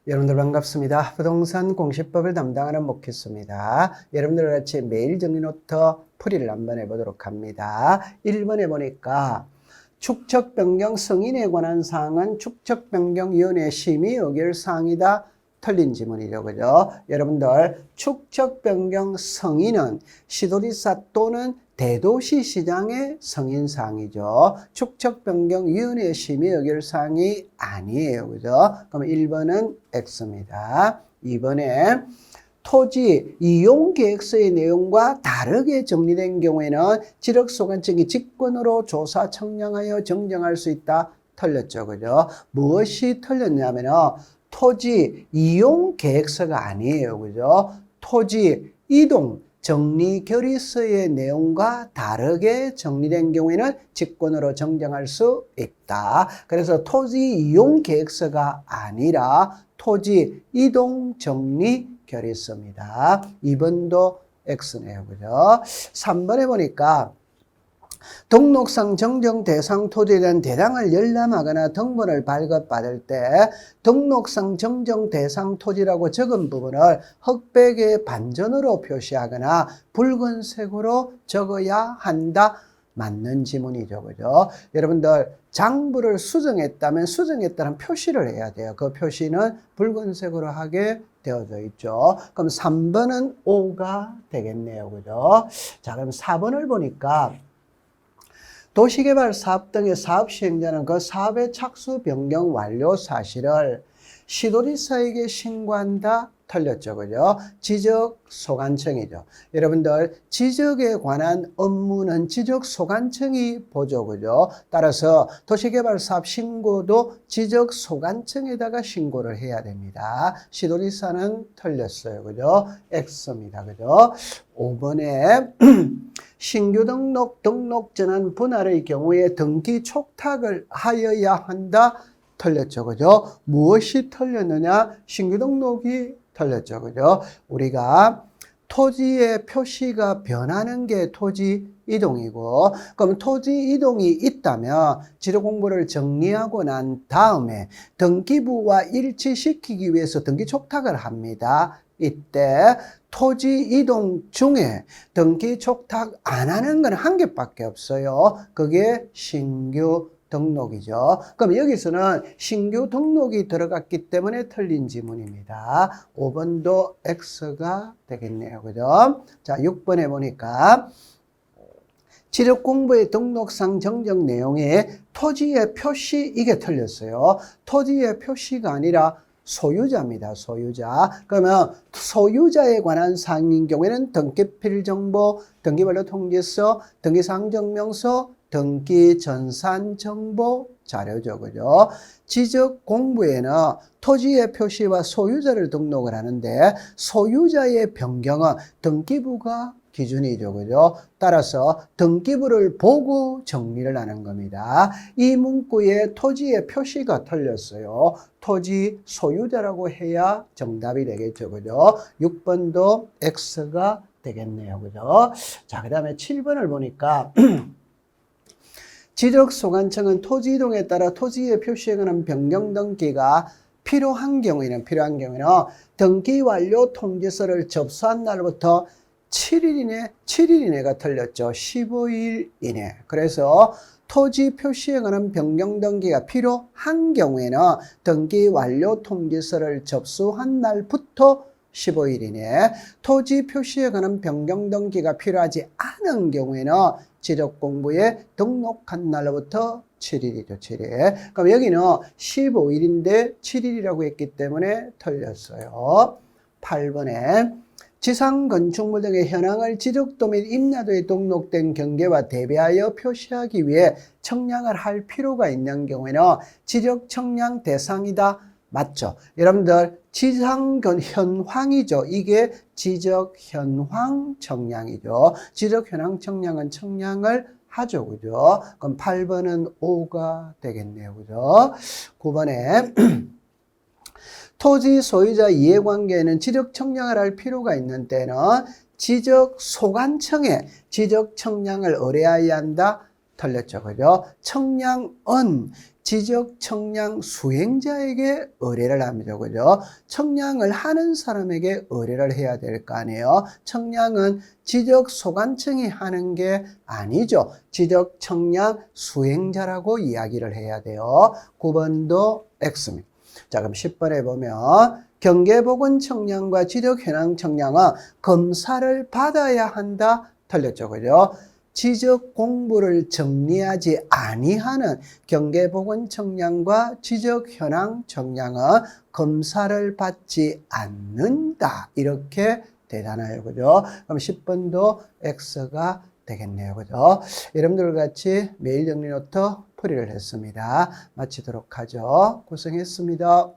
여러분들 반갑습니다. 부동산 공시법을 담당하는 목희수입니다. 여러분들 같이 매일 정리노트 풀이를 한번 해보도록 합니다. 1번에 보니까 축척변경 승인에 관한 사항은 축척변경위원회 심의 의결 사항이다. 틀린 지문이죠. 그죠? 여러분들 축척변경 승인은 시도지사 또는 대도시시장의 승인사항이죠. 축척변경위원회 심의 의결사항이 아니에요. 그죠? 그럼 1번은 X입니다. 2번에 토지 이용계획서의 내용과 다르게 정리된 경우에는 지력소관청이 직권으로 조사 청량하여 정정할 수 있다. 틀렸죠. 그죠? 무엇이 틀렸냐면은 토지 이용계획서가 아니에요. 그죠? 토지 이동 정리결의서의 내용과 다르게 정리된 경우에는 직권으로 정정할 수 있다. 그래서 토지 이용 계획서가 아니라 토지 이동 정리 결의서입니다. 2번도 X네요. 그죠? 3번에 보니까 등록상 정정 대상 토지에 대한 대장을 열람하거나 등본을 발급받을 때 등록상 정정 대상 토지라고 적은 부분을 흑백의 반전으로 표시하거나 붉은색으로 적어야 한다. 맞는 지문이죠. 그죠? 여러분들 장부를 수정했다면 수정했다는 표시를 해야 돼요. 그 표시는 붉은색으로 하게 되어져 있죠. 그럼 3번은 O가 되겠네요. 그죠? 자, 그럼 4번을 보니까 도시개발 사업 등의 사업 시행자는 그 사업의 착수 변경 완료 사실을 시도지사에게 신고한다. 틀렸죠. 그죠? 지적소관청이죠. 여러분들 지적에 관한 업무는 지적소관청이 보죠. 그죠? 따라서 도시개발 사업 신고도 지적소관청에다가 신고를 해야 됩니다. 시도지사는 틀렸어요. 그죠? X입니다. 그죠? 5번에 신규 등록 전환 분할의 경우에 등기 촉탁을 하여야 한다. 틀렸죠. 그죠? 무엇이 틀렸느냐? 신규 등록이 틀렸죠. 그죠? 우리가 토지의 표시가 변하는 게 토지 이동이고, 그럼 토지 이동이 있다면 지도 공부를 정리하고 난 다음에 등기부와 일치시키기 위해서 등기 촉탁을 합니다. 이때 토지 이동 중에 등기 촉탁 안 하는 건 한 개밖에 없어요. 그게 신규 등록이죠. 그럼 여기서는 신규 등록이 들어갔기 때문에 틀린 지문입니다. 5번도 X가 되겠네요. 그죠? 자, 6번에 보니까 지력공부의 등록상 정정 내용에 토지의 표시, 이게 틀렸어요. 토지의 표시가 아니라 소유자입니다. 소유자. 그러면 소유자에 관한 사항인 경우에는 등기필정보, 등기반려통지서, 등기사항증명서, 등기전산정보 자료죠. 그죠? 지적공부에는 토지의 표시와 소유자를 등록을 하는데 소유자의 변경은 등기부가 기준이죠. 그죠? 따라서 등기부를 보고 정리를 하는 겁니다. 이 문구에 토지의 표시가 틀렸어요. 토지 소유자라고 해야 정답이 되겠죠. 그죠? 6번도 X가 되겠네요. 그죠? 자, 그 다음에 7번을 보니까 지적소관청은 토지 이동에 따라 토지의 표시에 관한 변경 등기가 필요한 경우에는 등기 완료 통지서를 접수한 날부터 7일 이내가 틀렸죠. 15일 이내. 그래서 토지 표시에 관한 변경 등기가 필요한 경우에는 등기 완료 통지서를 접수한 날부터 15일 이내, 토지 표시에 관한 변경 등기가 필요하지 않은 경우에는 지적공부에 등록한 날로부터 7일이죠. 7일. 그럼 여기는 15일인데 7일이라고 했기 때문에 틀렸어요. 8번에 지상건축물 등의 현황을 지적도 및 임야도에 등록된 경계와 대비하여 표시하기 위해 청량을 할 필요가 있는 경우에는 지적 청량 대상이다. 맞죠? 여러분들 지상 현황이죠. 이게 지적 현황 청량이죠. 지적 현황 청량은 청량을 하죠. 그죠? 그럼 8번은 O가 되겠네요. 그죠? 9번에 토지 소유자 이해관계에는 지적 청량을 할 필요가 있는 때는 지적 소관청에 지적 청량을 의뢰해야 한다. 틀렸죠. 그죠? 청량은 지적 청량 수행자에게 의뢰를 합니다. 그죠? 청량을 하는 사람에게 의뢰를 해야 될 거 아니에요. 청량은 지적 소관청이 하는 게 아니죠. 지적 청량 수행자라고 이야기를 해야 돼요. 9번도 X입니다. 자, 그럼 10번에 보면 경계보건청량과 지적현황청량은 검사를 받아야 한다. 틀렸죠. 그죠? 지적 공부를 정리하지 아니하는 경계보건청량과 지적현황청량은 검사를 받지 않는다. 이렇게 되잖아요. 그죠? 그럼 10번도 X가 되겠네요. 그죠? 여러분들 같이 매일 정리 노트 풀이를 했습니다. 마치도록 하죠. 고생했습니다.